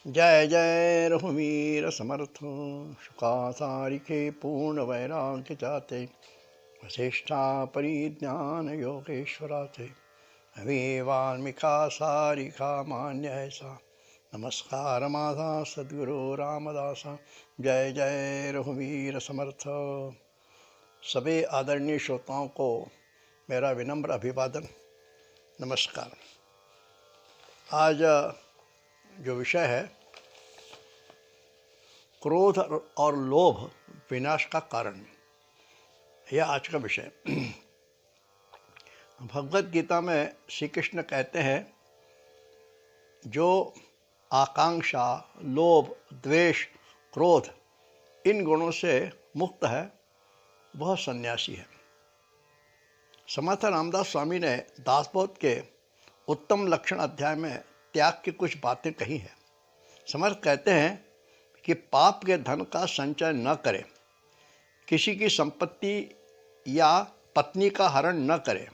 जय जय रघुवीर समर्थ शुका सारिके पूर्ण वैराग्य जाते वशिष्ठा परिज्ञान योगेश्वराते हवे वाल्मीका सारिका मान्य ऐसा नमस्कार माधा सद्गुरु रामदासा। जय जय रघुवीर समर्थ। सभी आदरणीय श्रोताओं को मेरा विनम्र अभिवादन, नमस्कार। आज जो विषय है क्रोध और लोभ विनाश का कारण, यह आज का विषय। भगवत गीता में श्री कृष्ण कहते हैं, जो आकांक्षा, लोभ, द्वेष, क्रोध इन गुणों से मुक्त है वह सन्यासी है। समर्थ रामदास स्वामी ने दासबोध के उत्तम लक्षण अध्याय में त्याग की कुछ बातें कही हैं। समर्थ कहते हैं कि पाप के धन का संचय न करें, किसी की संपत्ति या पत्नी का हरण न करें,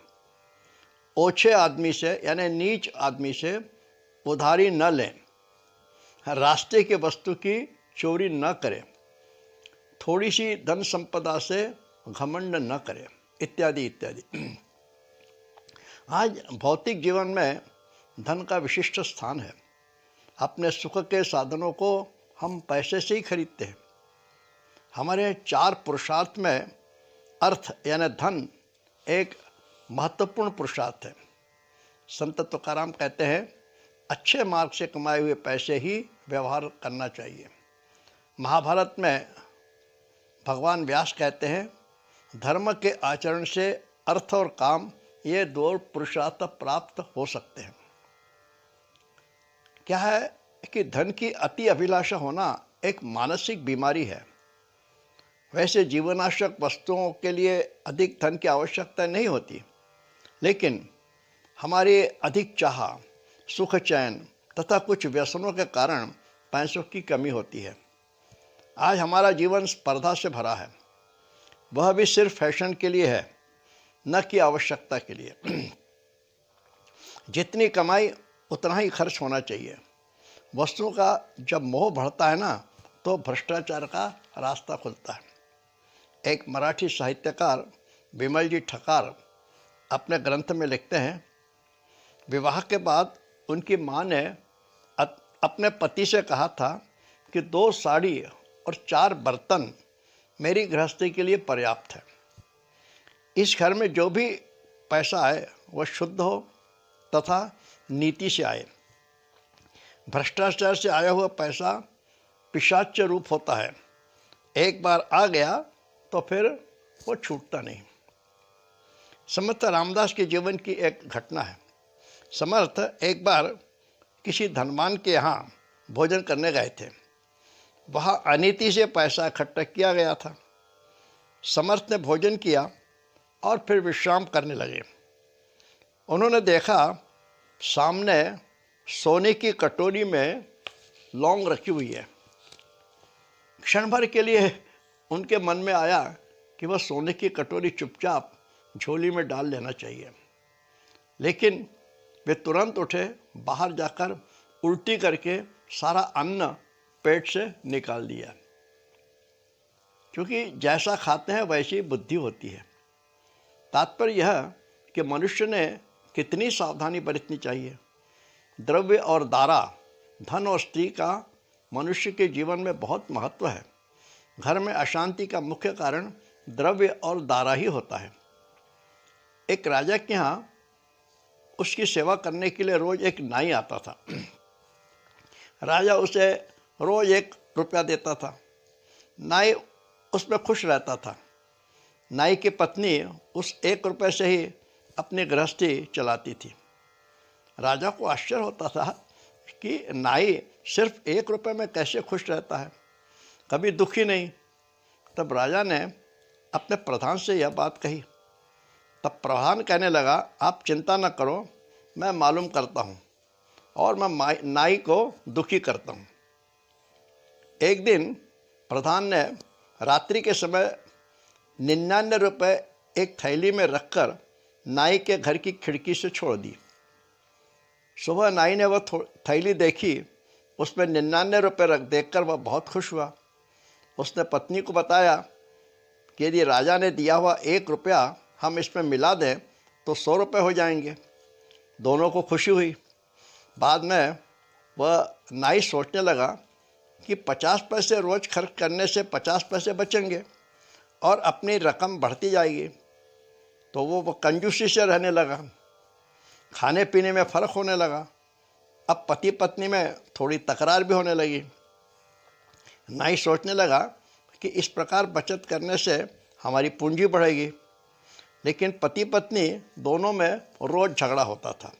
ओछे आदमी से यानी नीच आदमी से उधारी न लें, रास्ते की वस्तु की चोरी न करें, थोड़ी सी धन संपदा से घमंड न करें, इत्यादि इत्यादि। आज भौतिक जीवन में धन का विशिष्ट स्थान है। अपने सुख के साधनों को हम पैसे से ही खरीदते हैं। हमारे 4 पुरुषार्थ में अर्थ यानी धन एक महत्वपूर्ण पुरुषार्थ है। संत तुकाराम कहते हैं, अच्छे मार्ग से कमाए हुए पैसे ही व्यवहार करना चाहिए। महाभारत में भगवान व्यास कहते हैं, धर्म के आचरण से अर्थ और काम ये 2 पुरुषार्थ प्राप्त हो सकते हैं। क्या है कि धन की अति अभिलाषा होना एक मानसिक बीमारी है। वैसे जीवनावश्यक वस्तुओं के लिए अधिक धन की आवश्यकता नहीं होती, लेकिन हमारी अधिक चाह, सुख, चैन तथा कुछ व्यसनों के कारण पैसों की कमी होती है। आज हमारा जीवन स्पर्धा से भरा है, वह भी सिर्फ फैशन के लिए है, न कि आवश्यकता के लिए। जितनी कमाई उतना ही खर्च होना चाहिए। वस्तुओं का जब मोह बढ़ता है ना, तो भ्रष्टाचार का रास्ता खुलता है। एक मराठी साहित्यकार विमल जी ठकार अपने ग्रंथ में लिखते हैं, विवाह के बाद उनकी माँ ने अपने पति से कहा था कि 2 साड़ी और 4 बर्तन मेरी गृहस्थी के लिए पर्याप्त है। इस घर में जो भी पैसा आए वह शुद्ध हो तथा नीति से आए। भ्रष्टाचार से आया हुआ पैसा पिशाच रूप होता है, एक बार आ गया तो फिर वो छूटता नहीं। समर्थ रामदास के जीवन की एक घटना है। समर्थ एक बार किसी धनवान के यहाँ भोजन करने गए थे। वहाँ अनीति से पैसा इकट्ठा किया गया था। समर्थ ने भोजन किया और फिर विश्राम करने लगे। उन्होंने देखा सामने सोने की कटोरी में लौंग रखी हुई है। क्षण भर के लिए उनके मन में आया कि वह सोने की कटोरी चुपचाप झोली में डाल लेना चाहिए, लेकिन वे तुरंत उठे, बाहर जाकर उल्टी करके सारा अन्न पेट से निकाल दिया। क्योंकि जैसा खाते हैं वैसी बुद्धि होती है। तात्पर्य यह कि मनुष्य ने कितनी सावधानी बरतनी चाहिए। द्रव्य और दारा, धन और स्त्री का मनुष्य के जीवन में बहुत महत्व है। घर में अशांति का मुख्य कारण द्रव्य और दारा ही होता है। एक राजा के यहाँ उसकी सेवा करने के लिए रोज एक नाई आता था। राजा उसे रोज 1 रुपया देता था। नाई उसमें खुश रहता था। नाई की पत्नी उस 1 रुपये से ही अपनी गृहस्थी चलाती थी। राजा को आश्चर्य होता था कि नाई सिर्फ 1 रुपये में कैसे खुश रहता है, कभी दुखी नहीं। तब राजा ने अपने प्रधान से यह बात कही। तब प्रधान कहने लगा, आप चिंता न करो, मैं मालूम करता हूँ और मैं नाई को दुखी करता हूँ। एक दिन प्रधान ने रात्रि के समय 99 रुपये एक थैली में रखकर नाई के घर की खिड़की से छोड़ दी। सुबह नाई ने वह थैली देखी उसमें 99 रुपये रख देखकर वह बहुत खुश हुआ। उसने पत्नी को बताया कि यदि राजा ने दिया हुआ 1 रुपया हम इसमें मिला दें तो 100 रुपये हो जाएंगे। दोनों को खुशी हुई। बाद में वह नाई सोचने लगा कि 50 पैसे रोज़ खर्च करने से 50 पैसे बचेंगे और अपनी रकम बढ़ती जाएगी। तो वो कंजूसी से रहने लगा। खाने पीने में फ़र्क होने लगा। अब पति पत्नी में थोड़ी तकरार भी होने लगी। नाई सोचने लगा कि इस प्रकार बचत करने से हमारी पूंजी बढ़ेगी, लेकिन पति पत्नी दोनों में रोज़ झगड़ा होता था।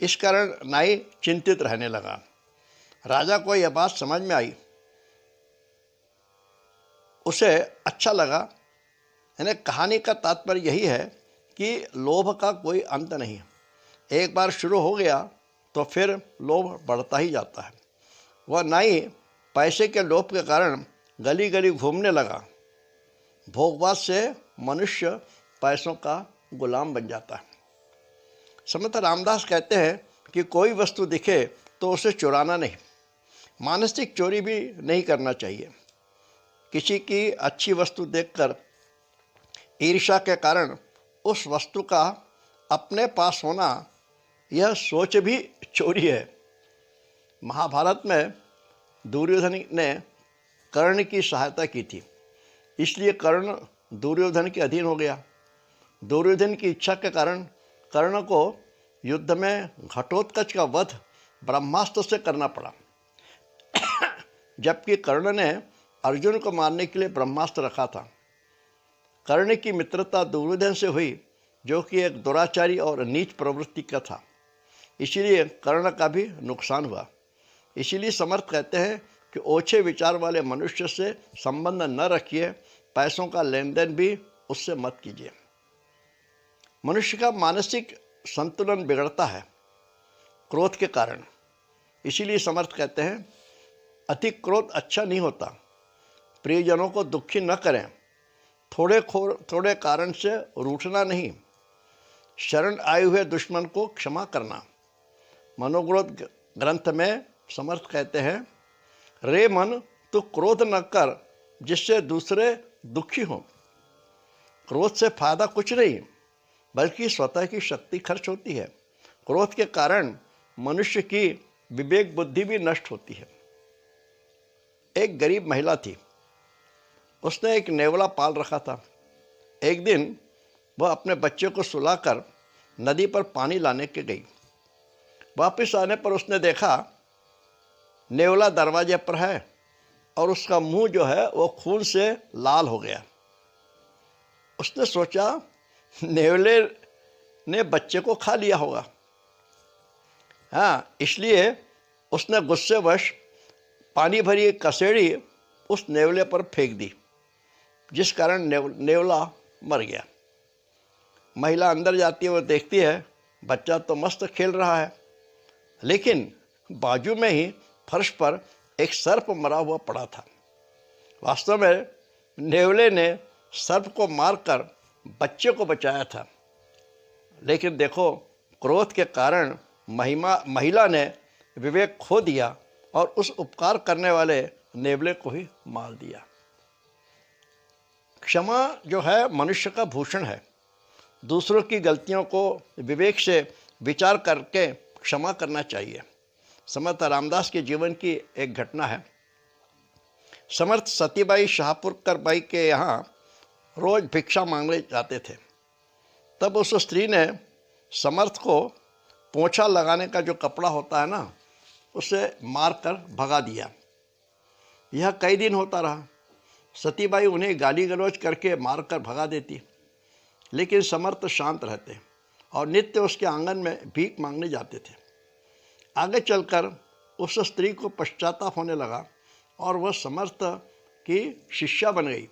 इस कारण नाई चिंतित रहने लगा। राजा को यह बात समझ में आई। उसे अच्छा लगा। यानी कहानी का तात्पर्य यही है कि लोभ का कोई अंत नहीं। एक बार शुरू हो गया तो फिर लोभ बढ़ता ही जाता है। वह नाई पैसे के लोभ के कारण गली गली घूमने लगा। भोगवाद से मनुष्य पैसों का गुलाम बन जाता है। समर्थ रामदास कहते हैं कि कोई वस्तु दिखे तो उसे चुराना नहीं, मानसिक चोरी भी नहीं करना चाहिए। किसी की अच्छी वस्तु देखकर ईर्ष्या के कारण उस वस्तु का अपने पास होना, यह सोच भी चोरी है। महाभारत में दुर्योधन ने कर्ण की सहायता की थी, इसलिए कर्ण दुर्योधन के अधीन हो गया। दुर्योधन की इच्छा के कारण कर्ण को युद्ध में घटोत्कच का वध ब्रह्मास्त्र से करना पड़ा, जबकि कर्ण ने अर्जुन को मारने के लिए ब्रह्मास्त्र रखा था। कर्ण की मित्रता दुर्योधन से हुई, जो कि एक दुराचारी और नीच प्रवृत्ति का था, इसीलिए कर्ण का भी नुकसान हुआ। इसीलिए समर्थ कहते हैं कि ओछे विचार वाले मनुष्य से संबंध न रखिए, पैसों का लेन देन भी उससे मत कीजिए। मनुष्य का मानसिक संतुलन बिगड़ता है क्रोध के कारण। इसीलिए समर्थ कहते हैं अधिक क्रोध अच्छा नहीं होता। प्रियजनों को दुखी न करें। थोड़े कारण से रूठना नहीं। शरण आए हुए दुश्मन को क्षमा करना। मनोग्रोध ग्रंथ में समर्थ कहते हैं, रे मन तू क्रोध न कर जिससे दूसरे दुखी हों। क्रोध से फायदा कुछ नहीं, बल्कि स्वतः की शक्ति खर्च होती है। क्रोध के कारण मनुष्य की विवेक बुद्धि भी नष्ट होती है। एक गरीब महिला थी। उसने एक नेवला पाल रखा था। एक दिन वह अपने बच्चे को सुलाकर नदी पर पानी लाने के गई। वापस आने पर उसने देखा नेवला दरवाजे पर है और उसका मुंह जो है वो खून से लाल हो गया। उसने सोचा नेवले ने बच्चे को खा लिया होगा। हाँ, इसलिए उसने गुस्सेवश पानी भरी एक कसेड़ी उस नेवले पर फेंक दी, जिस कारण नेवला मर गया। महिला अंदर जाती है, वो देखती है बच्चा तो मस्त खेल रहा है, लेकिन बाजू में ही फर्श पर एक सर्प मरा हुआ पड़ा था। वास्तव में नेवले ने सर्प को मारकर बच्चे को बचाया था, लेकिन देखो क्रोध के कारण महिला ने विवेक खो दिया और उस उपकार करने वाले नेवले को ही मार दिया। क्षमा जो है मनुष्य का भूषण है। दूसरों की गलतियों को विवेक से विचार करके क्षमा करना चाहिए। समर्थ रामदास के जीवन की एक घटना है। समर्थ सतीबाई शाहपुरकर बाई के यहाँ रोज भिक्षा मांगने जाते थे। तब उस स्त्री ने समर्थ को पोंछा लगाने का जो कपड़ा होता है ना, उसे मारकर भगा दिया। यह कई दिन होता रहा। सतीबाई उन्हें गाली गलौज करके मारकर भगा देती, लेकिन समर्थ शांत रहते और नित्य उसके आंगन में भीख मांगने जाते थे। आगे चलकर उस स्त्री को पश्चाताप होने लगा और वह समर्थ की शिष्या बन गई।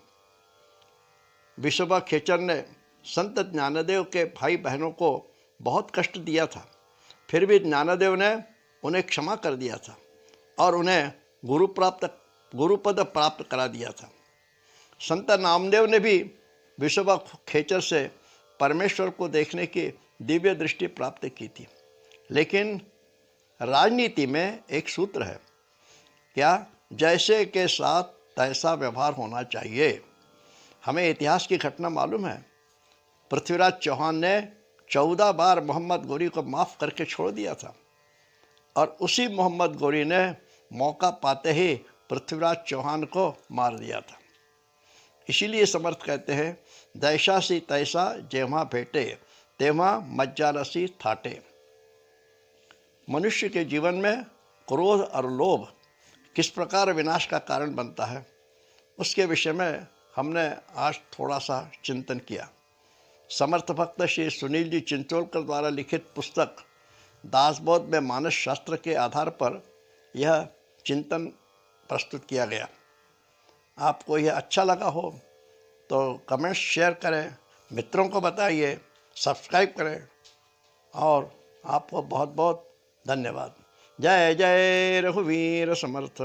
विश्वभा खेचर ने संत ज्ञानदेव के भाई बहनों को बहुत कष्ट दिया था, फिर भी ज्ञानदेव ने उन्हें क्षमा कर दिया था और उन्हें गुरुपद प्राप्त करा दिया था। संत नामदेव ने भी विश्वभा खेचर से परमेश्वर को देखने की दिव्य दृष्टि प्राप्त की थी। लेकिन राजनीति में एक सूत्र है, क्या जैसे के साथ तैसा व्यवहार होना चाहिए। हमें इतिहास की घटना मालूम है। पृथ्वीराज चौहान ने 14 बार मोहम्मद गोरी को माफ़ करके छोड़ दिया था और उसी मोहम्मद गोरी ने मौका पाते ही पृथ्वीराज चौहान को मार दिया था। इसीलिए समर्थ कहते हैं, दैशासी तैसा जेव्हा भेटे तेव्हा मज्जारसी थाटे। मनुष्य के जीवन में क्रोध और लोभ किस प्रकार विनाश का कारण बनता है, उसके विषय में हमने आज थोड़ा सा चिंतन किया। समर्थ भक्त श्री सुनील जी चिंचोलकर द्वारा लिखित पुस्तक दासबोध में मानस शास्त्र के आधार पर यह चिंतन प्रस्तुत किया गया। आपको यह अच्छा लगा हो तो कमेंट्स शेयर करें, मित्रों को बताइए, सब्सक्राइब करें और आपको बहुत बहुत धन्यवाद। जय जय रघुवीर समर्थ।